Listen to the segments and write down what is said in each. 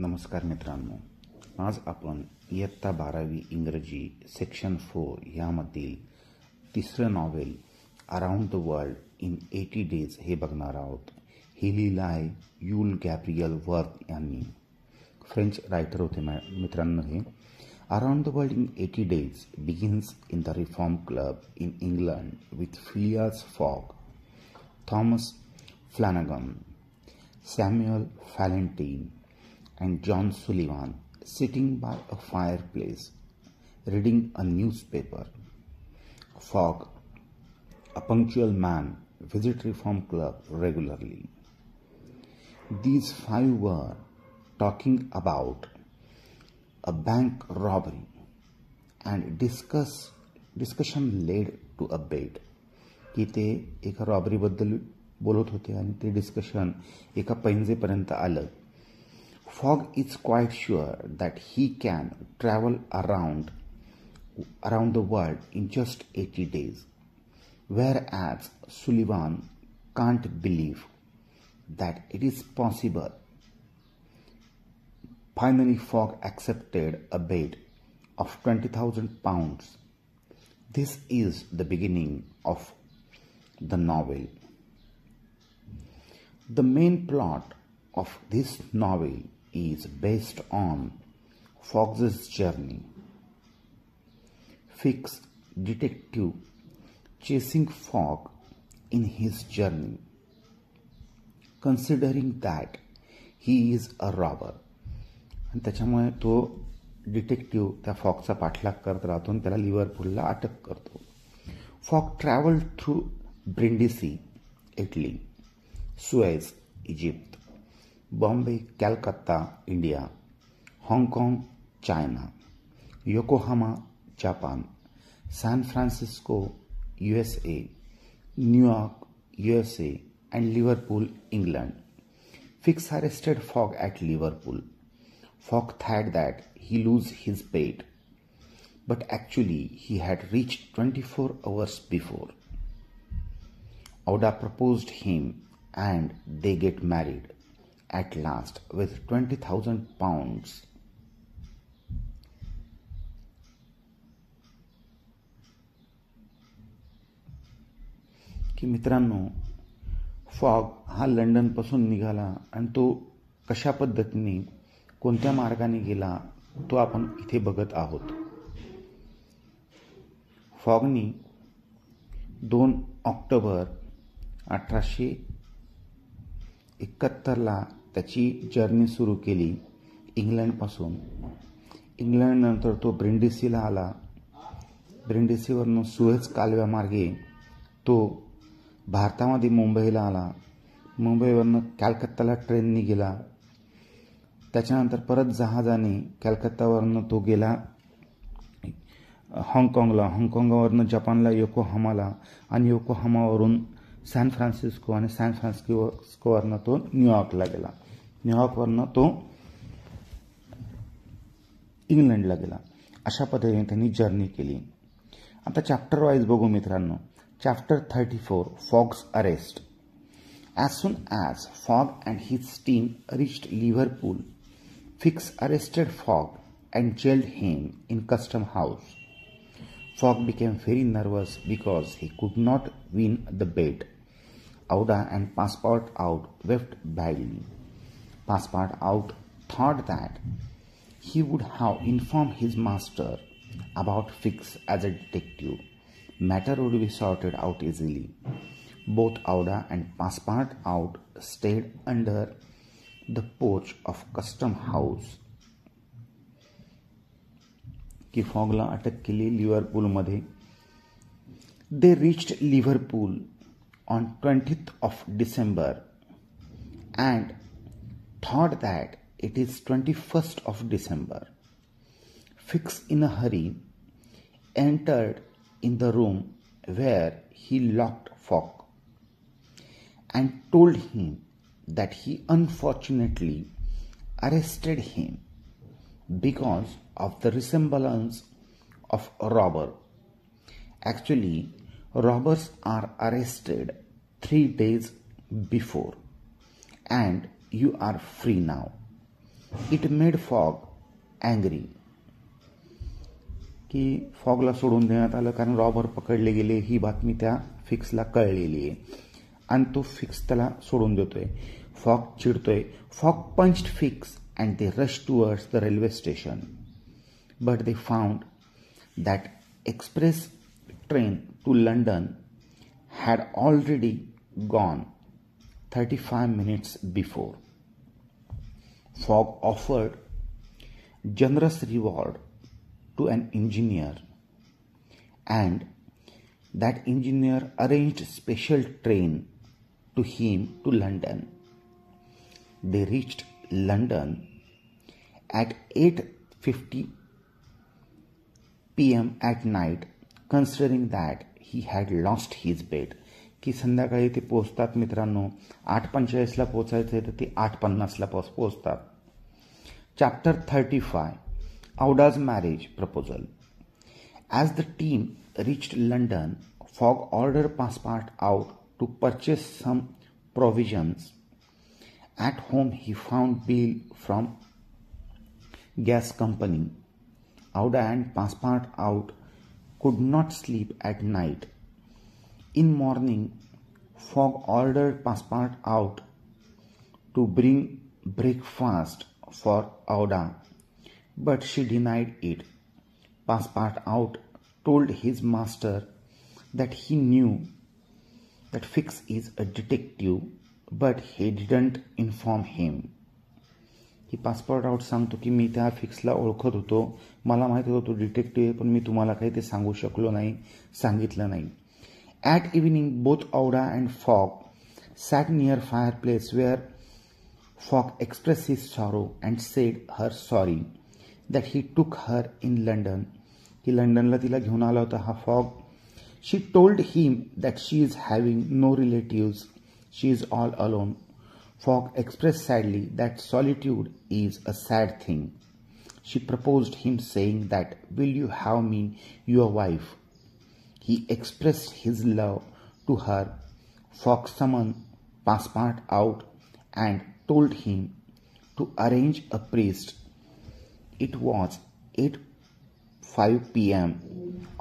नमस्कार मित्रांनो, आज आपण इयत्ता 12वी इंग्रजी सेक्शन 4 यामधील तिसरं novel around the world in 80 days हे बघणार आहोत. हे लिहिलं आहे यूल गॅब्रियल वर्थ यांनी. फ्रेंच रायटर होते मित्रांनो. हे around the world in 80 days begins in the Reform Club in England with Phileas Fogg, Thomas Flanagan, Samuel Fallentin and John Sullivan sitting by a fireplace reading a newspaper. Fogg, a punctual man, visit Reform Club regularly. These five were talking about a bank robbery and discussion led to a bait. की ते एका रॉबरीबद्दल बोलत होते आणि ते discussion एका पैंजेपर्यंत आलं. Fogg is quite sure that he can travel around the world in just 80 days, whereas Sullivan can't believe that it is possible. Finally, Fogg accepted a bet of £20,000. This is the beginning of the novel. The main plot of this novel is based on Fogg's journey. Fix, detective, chasing Fogg in his journey, considering that he is a robber. आणि त्याच्यामुळे तो detective त्या फॉगचा पाठलाग करत राहतो आणि त्याला लिव्हरपूलला अटक करतो. Fogg travelled through Brindisi, Italy, Suez, Egypt, Bombay, Calcutta, India, हाँगकाँग, China, Yokohama, Japan, San Francisco, USA, New York, USA, and Liverpool, England. Fix arrested Fogg at Liverpool. Fogg thought that he lose his bet, but actually he had reached 24 hours before. Auda proposed him and they get married at last with £20,000. की मित्रांनो, fog हा लंडनपासून निघाला आणि तो कशा पद्धतीने कोणत्या मार्गाने गेला तो आपण इथे बघत आहोत. फॉगनी 2 ऑक्टोबर 1871 त्याची जर्नी सुरू केली इंग्लंडपासून. इंग्लंडनंतर तो ब्रिंडिसीला आला. ब्रिंडिसीवरून सुएझ कालव्यामार्गे तो भारतामध्ये मुंबईला आला. मुंबईवरून कलकत्ताला ट्रेननी गेला. त्याच्यानंतर परत जहाजाने कलकत्तावरून तो गेला हाँगकाँगला, हाँगकाँगवरून जपानला, योकोहामाला, आणि योकोहामावरून सॅन फ्रान्सिस्को, आणि सॅन फ्रान्सिस्कोवरनं तो न्यूयॉर्कला गेला. न्यूयॉर्कवरनं तो इंग्लंडला गेला. अशा पद्धतीने त्यांनी जर्नी केली. आता चॅप्टर वाईज बघू मित्रांनो. Chapter 34, fogs arrest. As soon as Fogg and his team reached Liverpool, Fix arrested Fogg and jailed him in custom house. Fogg became very nervous because he could not win the bet. Auda and Passport Out wept badly. Passport Out thought that he would have informed his master about Fix as a detective. Matter would be sorted out easily. Both Auda and Passport Out stayed under the porch of custom house. की फॉगला अटक केली लिव्हरपूलमध्ये. They reached Liverpool on 20th of December and thought that it is 21st of December. Fix in a hurry entered in the room where he locked Fogg and told him that he unfortunately arrested him because of the resemblance of a robber. Actually, robbers are arrested 3 days before and you are free now. It made Fogg angry. की फॉगला सोडून देण्यात आलं कारण robber पकडले गेले ही बातमी त्या फिक्सला कळलेली आहे आणि तो फिक्स त्याला सोडून देतोय. फॉग चिडतोय. Fogg punched Fix and they rush towards the railway station. But they found that express train to London had already gone 35 minutes before. Fogg offered generous reward to an engineer, and that engineer arranged special train to him to London. They reached London at 8:50 p.m. at night, considering that he had lost his bed. की संध्याकाळी ते पोहोचतात मित्रांनो. 8:45 पोहोचायचं तर ते 8:50 पोहोचतात. Chapter 35 Auda's Marriage Proposal. As the team reached London, Fogg ordered Passepartout out to purchase some provisions. At home he found bill from gas company. Auda and Passepartout could not sleep at night. In morning, Fogg ordered Passepartout to bring breakfast for Auda, but she denied it. Passepartout told his master that he knew that Fix is a detective, but he didn't inform him. He passport सांगतो की मी त्या फिक्सला ओळखत होतो, मला माहित होतं तो detective आहे, पण मी तुम्हाला काही ते सांगू शकलो नाही, सांगितलं नाही. At evening both Aouda and Fogg sat near fireplace where Fogg express his sorrow and said her sorry that he took her in London. की लंडनला तिला घेऊन आला होता हा Fogg. She told him that she is having no relatives, she is all alone. Fogg expressed sadly that solitude is a sad thing. She proposed him, saying that, "Will you have me your wife?" He expressed his love to her. Fogg summoned Passepartout and told him to arrange a priest. It was 8:05 p.m.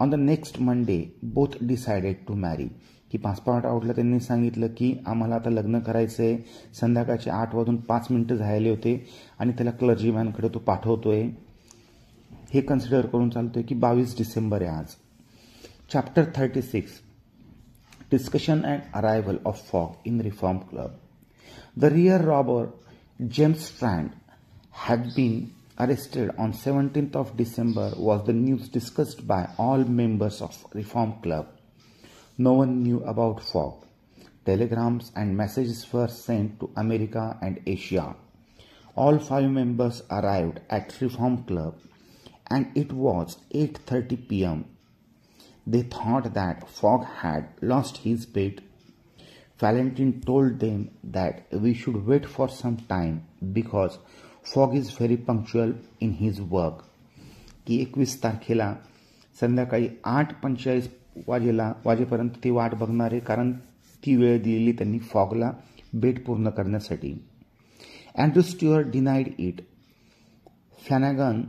On the next Monday, both decided to marry. की पासपोर्टआउटला त्यांनी सांगितलं की आम्हाला आता लग्न करायचं आहे. संध्याकाळचे 8:05 झाले होते आणि त्याला क्लर्जीमॅनकडे तो पाठवतोय. हे कन्सिडर करून चालतोय की 22 डिसेंबर आहे आज. Chapter 36 discussion and arrival of fog in reform club. The rear robber James friend had been arrested on 17th of December was the news discussed by all members of Reform Club. No one knew about Fogg. Telegrams and messages were sent to America and Asia. All 5 members arrived at Reform Club and it was 8:30 p.m. They thought that Fogg had lost his bet. Valentine told them that we should wait for some time because Fogg is very punctual in his work. की 21 तारखेला संध्याकाळी 8:45 वाजेपर्यंत ती वाट बघणार आहे कारण ती वेळ दिलेली त्यांनी फॉगला बेट पूर्ण करण्यासाठी. Andrew Stuart denied it. Flanagan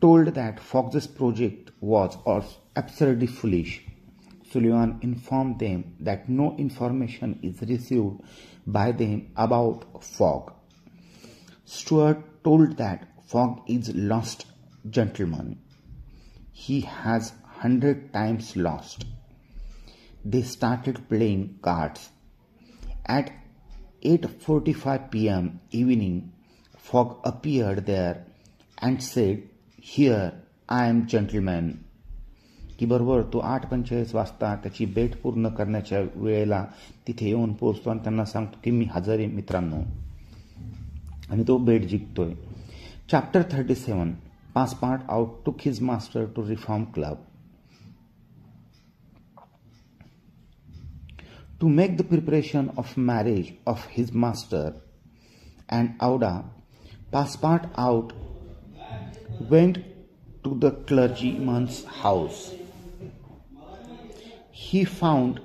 told that Fogg's project was absurdly foolish. Sullivan informed them that no information is received by them about Fogg. Stuart told that Fogg is lost gentleman. He has 100 times lost. They started playing cards. At 8:45 p.m. evening, Fogg appeared there and said, "Here I am, gentlemen." की बरोबर तो 8:45 वाजता त्याची बेट पूर्ण करण्याच्या वेळेला तिथे येऊन पोहोचतो आणि त्यांना सांगतो की मी हजर आहे मित्रांनो, आणि तो बेट जिंकतोय. Chapter 37 Passepartout took his master to Reform Club. To make the preparation of marriage of his master and Auda, Passepartout went to the clergyman's house. He found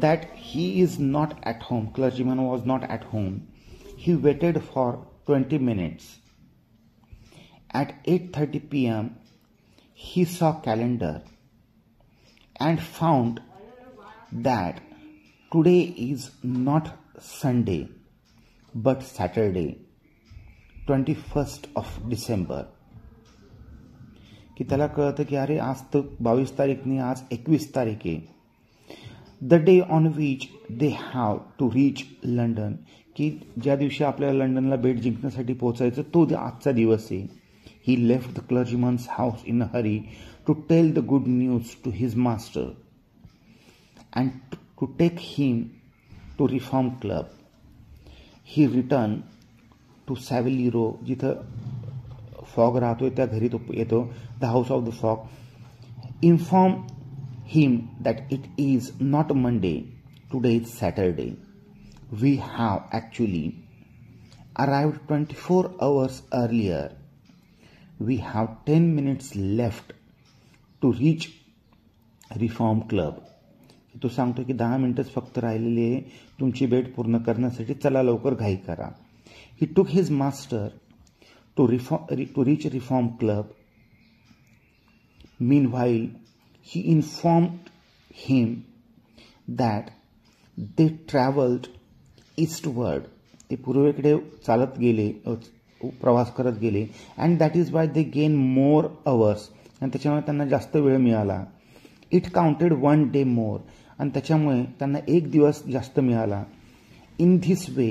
that he is not at home. Clergyman was not at home. He waited for 20 minutes. At 8:30 p.m., he saw calendar and found that today is not Sunday but Saturday, 21st of December. की त्याला कळतं की अरे आज तर 22 तारीख नाही, आज 21 तारीख आहे. The day on which they have to reach London, की ज्या दिवशी आपल्याला लंडनला बेट जिंकण्यासाठी पोहोचायचं तो आजचा दिवस आहे. He left the clergyman's house in a hurry to tell the good news to his master and to take him to Reform Club. He return to Savile Row, जिथं फॉग राहतोय त्या घरी तो येतो, the house of the Fogg. Inform him that it is not Monday, today is Saturday. We have actually arrived 24 hours earlier. We have 10 minutes left to reach reform club. तो सांगतो की 10 मिनिटच फक्त राहिलेली आहे तुमची बेट पूर्ण करण्यासाठी, चला लवकर घाई करा. He took his master to reach Reform Club. Meanwhile, he informed him that they traveled eastward. ते पूर्वेकडे चालत गेले, प्रवास करत गेले. And that is why they gain more hours, आणि त्याच्यामुळे त्यांना जास्त वेळ मिळाला. इट काउंटेड 1 day मोर, आणि त्याच्यामुळे त्यांना 1 दिवस जास्त मिळाला. In this way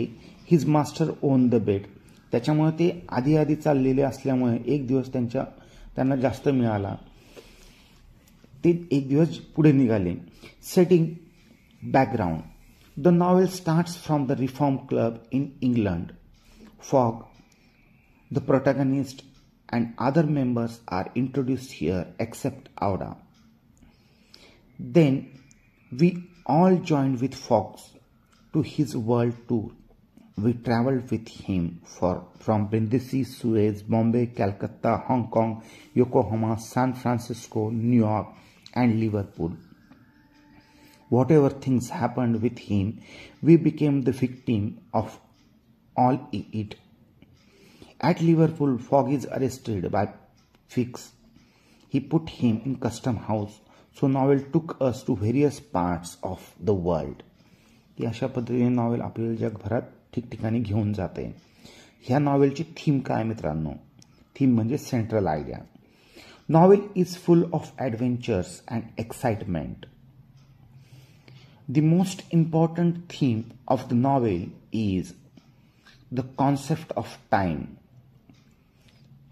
his master won the bet. त्याच्यामुळे ते आधी चाललेले असल्यामुळे 1 दिवस त्यांना जास्त मिळाला. ते 1 दिवस पुढे निघाले. Setting background. The novel starts from the Reform Club in England. Fog, the protagonist, and other members are introduced here except Auda. Then we all joined with Fox to his world tour. We traveled with him from Brindisi, Suez, Bombay, Calcutta, Hong Kong, Yokohama, San Francisco, New York, and Liverpool. Whatever things happened with him, we became the victim of all it. At Liverpool, Fogg is arrested by Fix. He put him in custom house. So novel took us to various parts of the world. की अशा पद्धतीने novel आपल्याला जगभरात ठिकठिकाणी घेऊन जाते. ह्या नॉवेलची theme काय मित्रांनो? थीम म्हणजे central idea. Novel is full of adventures and excitement. The most important theme of the novel is the concept of time.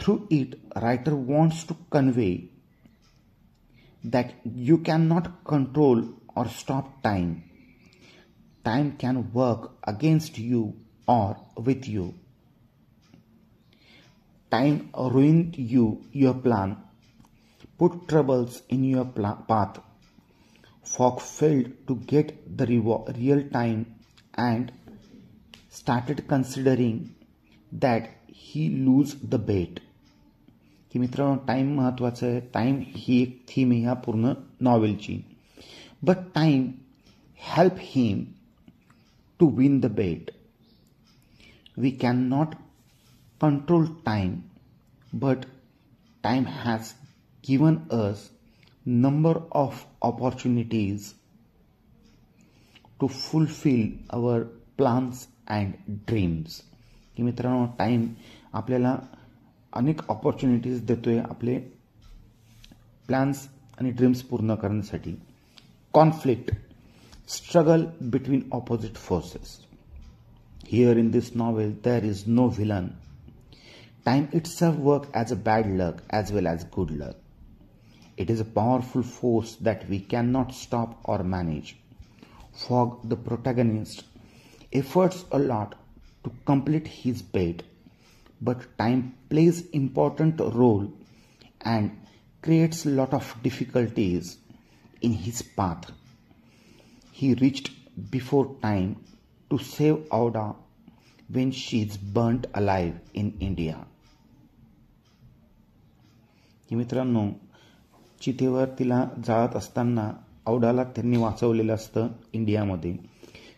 Through it, writer wants to convey that you cannot control or stop time. Time can work against you or with you. Time ruined your plan, put troubles in your path. Fogg failed to get the real time and started considering that he lose the bet. की मित्रांनो, time महत्त्वाचं आहे. Time ही एक theme आहे ह्या पूर्ण नॉवेलची. But time help him to win the bet. We can not control time, but time has given us number of opportunities to fulfil our plans and dreams. की मित्रांनो, टाईम आपल्याला अनेक ऑपॉर्च्युनिटीज देतोय आपले प्लॅन्स आणि ड्रीम्स पूर्ण करण्यासाठी. Conflict, struggle between opposite forces. Here in this novel there is no villain. Time itself works as a bad luck as well as good luck. It is a powerful force that we cannot stop or manage. Fogg, the protagonist, efforts a lot to complete his bet, but time plays important role and creates a lot of difficulties in his path. He reached before time to save Auda when she is burnt alive in India. मित्रांनो, चितेवर तिला जाळत असताना औडाला त्यांनी वाचवलेलं असतं इंडियामध्ये.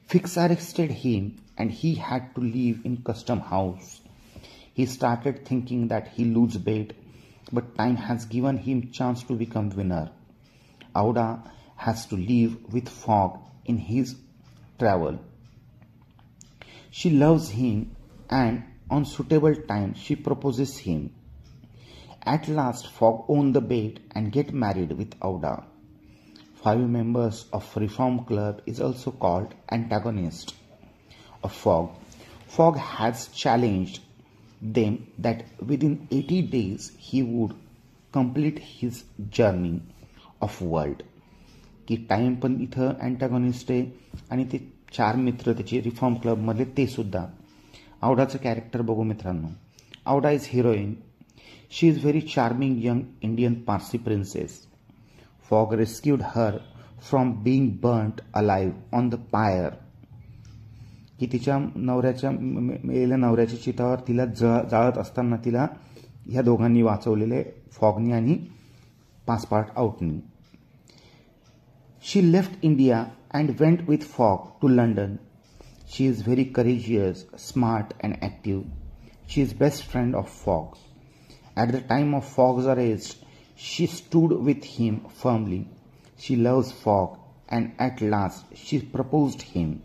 Fix arrested him and he had to live in custom house. He started thinking that he lose bait, but time has given him chance to become winner. Auda has to live with Fogg in his travel. She loves him, and on suitable time she proposes him. At last Fogg owns the bait and get married with Auda. 5 members of Reform Club is also called antagonist of Fogg. Fogg has challenged them that within 80 days he would complete his journey of world. की time पण इथं antagonist आहे आणि ते 4 मित्र त्याचे reform क्लबमधले ते सुद्धा. औडाचं character बघू मित्रांनो. Aouda is heroine. She is very charming young Indian Parsi princess. Fogg rescued her from being burnt alive on the pyre. की तिच्या मेलेल्या नवऱ्याच्या चितावर तिला जाळत असताना तिला ह्या दोघांनी वाचवलेले, फॉगनी आणि पासपार्ट आउटनी. She left India and went with Fogg to London. She is very courageous, smart and active. She is best friend of Fogg. At the time of Fogg's arrest, she stood with him firmly. She loves Fogg and at last she proposed him.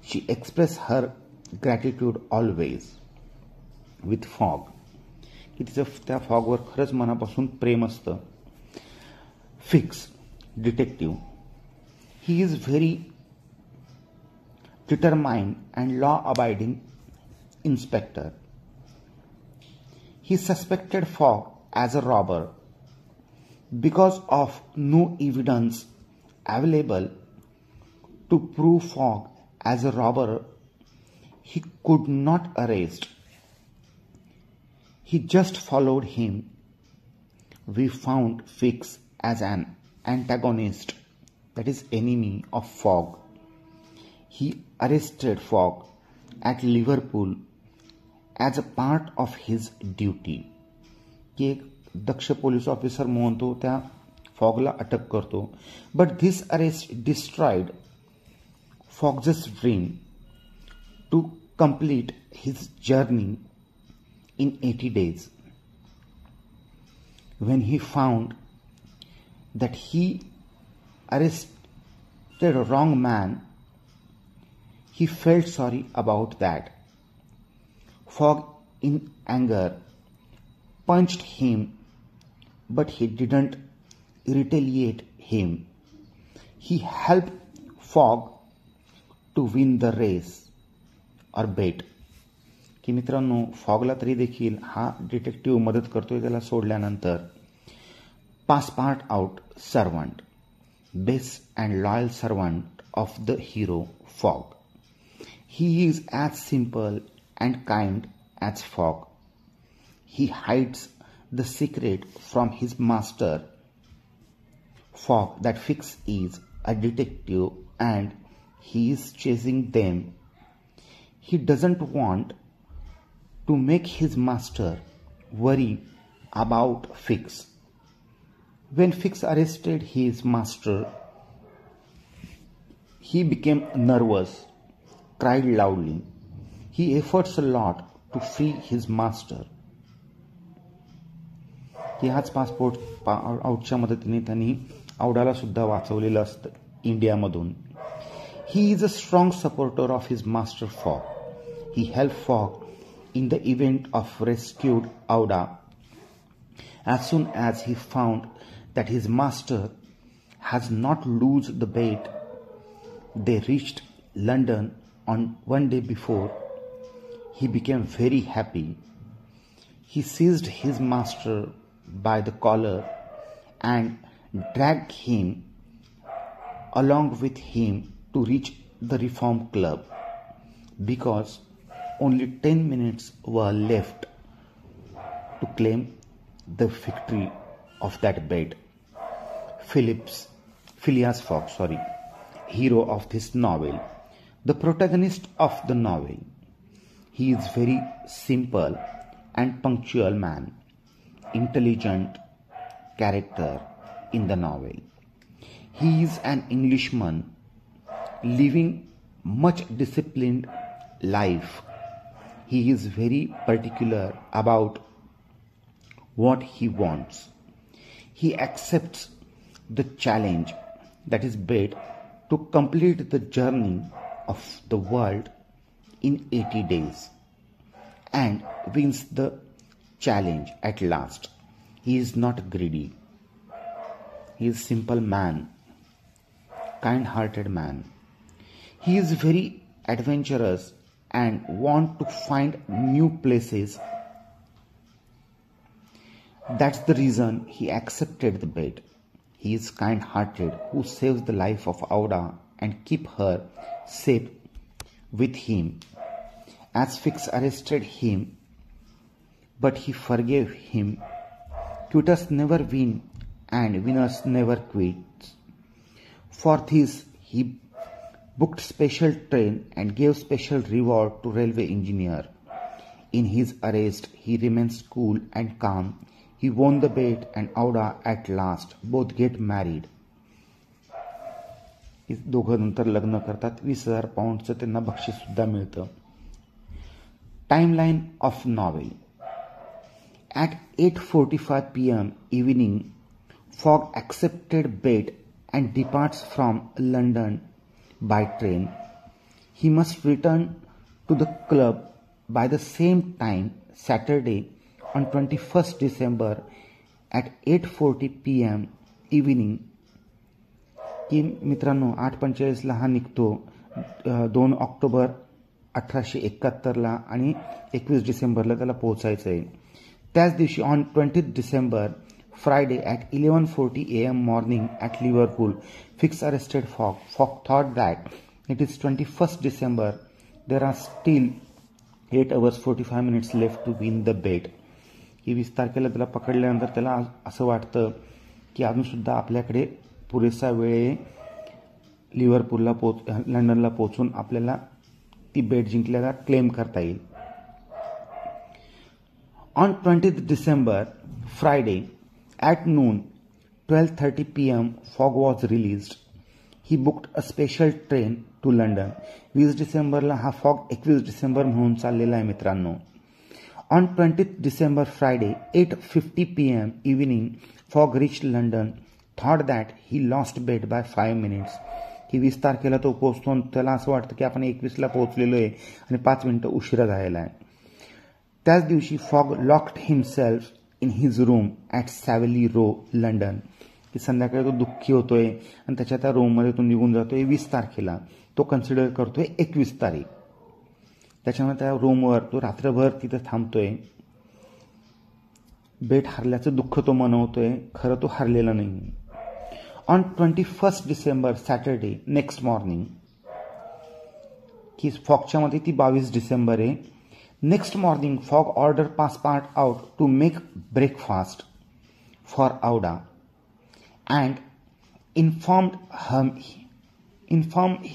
She expressed her gratitude always with Fogg. की तिचं त्या फॉगवर खरंच मनापासून प्रेम असतं. Fix detective. He is very determined and law-abiding inspector. He suspected Fogg as a robber. Because of no evidence available to prove Fogg as a robber, he could not arrest. He just followed him. We found Fix as an antagonist, that is enemy of Fogg. He arrested Fogg at Liverpool as a part of his duty. की एक दक्ष police officer म्हणून तो त्या फॉगला अटक करतो. But this arrest destroyed Fogg's dream to complete his journey in 80 days. When he found that he arrested a wrong man, he felt sorry about that. Fogg, in anger, punched him, but he didn't retaliate him. He helped Fogg to win the race or bet. की मित्रांनो, फॉगला तरी देखील हा detective मदत करतोय त्याला सोडल्यानंतर. Passepartout servant, best and loyal servant of the hero Fogg. He is as simple and kind as Fogg. He hides the secret from his master Fogg that Fix is a detective and he is chasing them. He doesn't want to make his master worry about Fix. When Fix arrested his master, he became nervous, cried loudly. He efforts a lot to free his master. की हाच passport आउटच्या मदतीने त्यांनी औडाला सुद्धा वाचवलेलं असतं इंडियामधून. He is a strong supporter of his master Fogg. He helped Fogg in the event of rescued Auda. As soon as he found that his master has not loosed the bait, they reached London on one day before. He became very happy. He seized his master by the collar and dragged him along with him to reach the Reform Club, because only 10 minutes were left to claim the victory of that bet. Phileas Fogg, hero of this novel, the protagonist of the novel. He is very simple and punctual man, intelligent character in the novel. He is an Englishman living much disciplined life. he is very particular about what he wants. He accepts the challenge that is bid to complete the journey of the world in 80 days and wins the challenge at last. He is not greedy. He is a simple man, kind-hearted man. He is very adventurous and want to find new places. That's the reason he accepted the bid. He is kind-hearted who saves the life of Auda and keep her safe with him. As Fix arrested him, but he forgave him. Quitters never win and winners never quit. For this, he booked special train and gave special reward to railway engineer. In his arrest, he remains cool and calm. He won the bet and Auda at last both get married. दोघं नंतर लग्न करतात. 20,000 पाउंडचं त्यांना बक्षीस सुद्धा मिळतं. Timeline of novel. At 8:45 p.m. evening, Fogg accepted bet and departs from London by train. He must return to the club by the same time Saturday on 21st December at 8:40 p.m. evening. की मित्रांनो 8:45 हा निघतो 2 October 1871 आणि 21 डिसेंबरला त्याला पोहोचायचं आहे. त्याच दिवशी on 20th December Friday at 11:40 a.m. morning at Liverpool, Fix arrested Fogg. Fogg thought that it is 21st December. There are still 8 hours 45 minutes left to win the bet. ही 20 तारखेला त्याला पकडल्यानंतर त्याला असं वाटतं की अजूनसुद्धा आपल्याकडे पुरेसा वेळ लिव्हरपूलला लंडनला पोहोचून आपल्याला ती बेट जिंकल्याला क्लेम करता येईल. On 20th December, Friday, at noon, 12:30 p.m., Fogg was released. He booked a special train to London. 20 डिसेंबरला हा फॉग 21 डिसेंबर म्हणून चाललेला आहे मित्रांनो. On 20th December, Friday, 8:50 p.m. evening, Fogg reached London. Thought that he lost bet by 5 minutes. की 20 तारखेला तो पोहोचतो त्याला असं वाटतं की आपण 21ला पोहोचलेलो आहे आणि 5 मिनिटं उशिरा झालेला आहे. त्याच दिवशी Fogg locked himself in his room at Savile Row London. की संध्याकाळी तो दुःखी होतोय आणि त्याच्या त्या रूममध्ये तो निघून जातोय 20 तारखेला. तो कन्सिडर करतोय 21 तारीख. त्याच्यामुळे त्या रूमवर तो रात्रभर तिथे थांबतोय. बेट हरल्याचं दुःख तो मनवतोय, खरं तो हरलेला नाही. On 21st December Saturday next morning, की फॉगच्या मध्ये ती 22 डिसेंबर आहे. Next morning Fogg order Passepartout to make breakfast for Auda and informed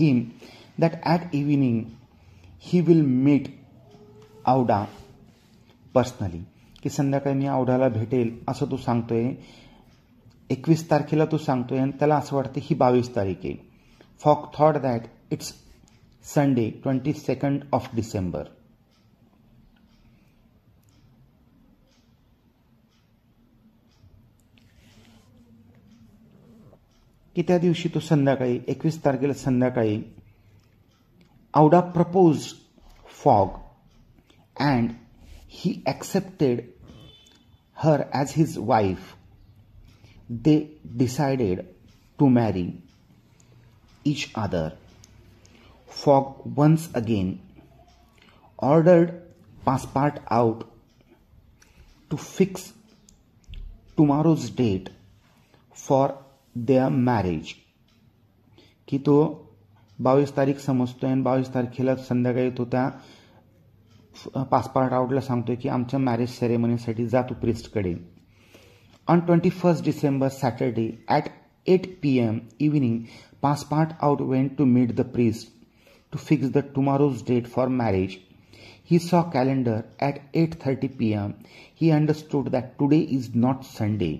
him that at evening he will meet Auda personally. की संध्याकाळी मी Audaला भेटेल असं तो सांगतोय. 21 तारखेला तो सांगतोय आणि त्याला असं वाटतं ही 22 तारीख आहे. Fog thought that it's Sunday 22nd of December. की त्या दिवशी तो संध्याकाळी 21 तारखेला संध्याकाळी Auda proposed Fogg and he accepted her as his wife. They decided to marry each other. Fogg once again ordered passport out to fix tomorrow's date for their marriage. की तो 22 तारीख समजतोय आणि 22 तारखेला संध्याकाळी तो त्या पासपोर्ट आउटला सांगतोय की आमच्या मॅरेज सेरेमनीसाठी जा तू प्रिस्टकडे. On 21st December Saturday at 8 p.m. evening, passport out went to meet the priest to fix the tomorrow's date for marriage. He saw calendar at 8:30 p.m. He understood that today is not Sunday,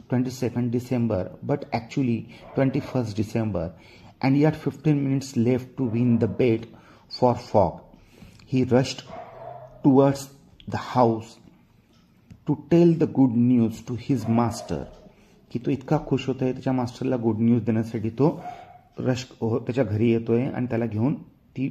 22nd December, but actually 21st December, and he had 15 minutes left to win the bet for Fogg. He rushed towards the house to tell the good news to his master, की तो इतका खुश होतोय त्याच्या मास्टरला good news देण्यासाठी तो त्याच्या घरी येतोय आणि त्याला घेऊन ती